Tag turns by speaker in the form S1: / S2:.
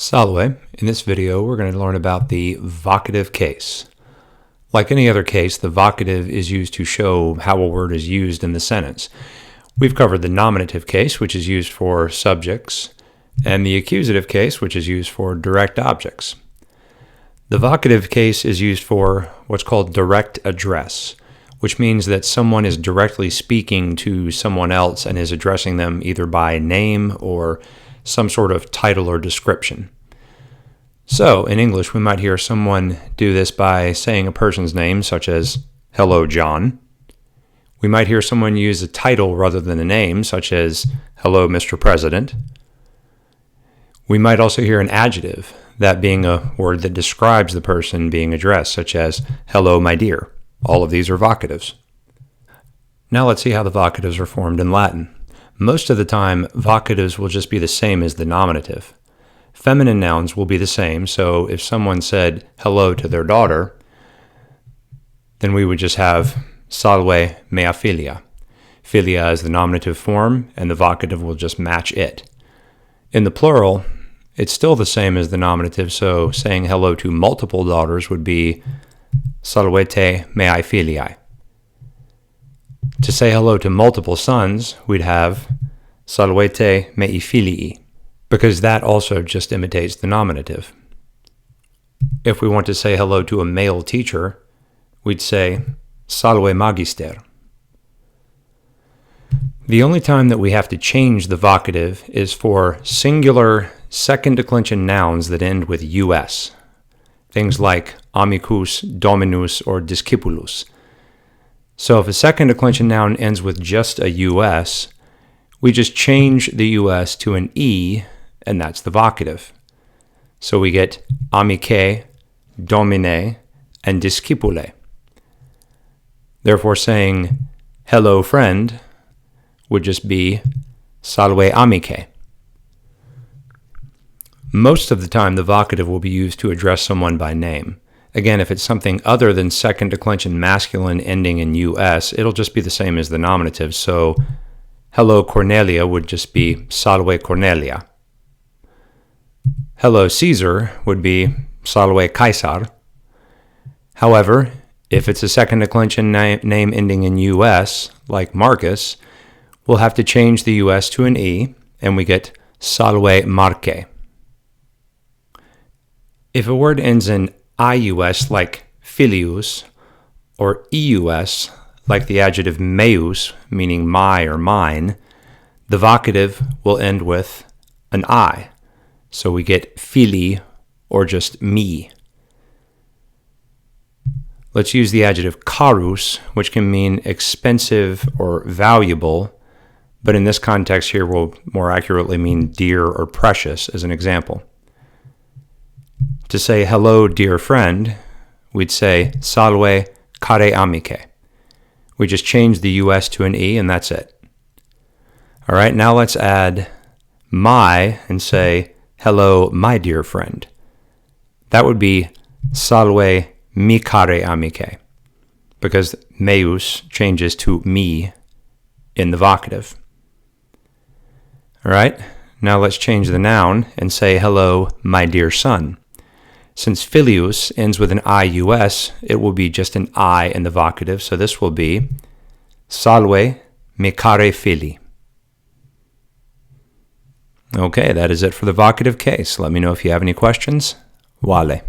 S1: Salve. In this video, we're going to learn about the vocative case. Like any other case, the vocative is used to show how a word is used in the sentence. We've covered the nominative case, which is used for subjects, and the accusative case, which is used for direct objects. The vocative case is used for what's called direct address, which means that someone is directly speaking to someone else and is addressing them either by name or some sort of title or description. So, in English, we might hear someone do this by saying a person's name, such as, "Hello, John." We might hear someone use a title rather than a name, such as, "Hello, Mr. President." We might also hear an adjective, that being a word that describes the person being addressed, such as, "Hello, my dear." All of these are vocatives. Now let's see how the vocatives are formed in Latin. Most of the time, vocatives will just be the same as the nominative. Feminine nouns will be the same, so if someone said hello to their daughter, then we would just have salve mea filia. Filia is the nominative form, and the vocative will just match it. In the plural, it's still the same as the nominative, so saying hello to multiple daughters would be salvete meae filiae. To say hello to multiple sons, we'd have salvete mei filii, because that also just imitates the nominative. If we want to say hello to a male teacher, we'd say salve magister. The only time that we have to change the vocative is for singular second declension nouns that end with us. Things like amicus, dominus, or discipulus. So if a second declension noun ends with just a us, we just change the us to an e, and that's the vocative. So we get amicae, domine, and discipulae. Therefore, saying hello, friend would just be salve amicae. Most of the time, the vocative will be used to address someone by name. Again, if it's something other than second declension masculine ending in us, it'll just be the same as the nominative. So, hello Cornelia would just be salve Cornelia. Hello Caesar would be salve Caesar. However, if it's a second declension name ending in us, like Marcus, we'll have to change the us to an e, and we get salve Marque. If a word ends in ius, like filius, or eus, like the adjective meus, meaning my or mine, the vocative will end with an I. So we get fili, or just me. Let's use the adjective carus, which can mean expensive or valuable, but in this context here will more accurately mean dear or precious, as an example. To say hello, dear friend, we'd say salve care amicae. We just change the us to an e, and that's it. All right, now let's add my and say hello, my dear friend. That would be salve mi care amicae, because meus changes to me in the vocative. All right, now let's change the noun and say hello, my dear son. Since filius ends with an ius, it will be just an I in the vocative, so this will be salve mi care fili. Okay, that is it for the vocative case. Let me know if you have any questions. Vale.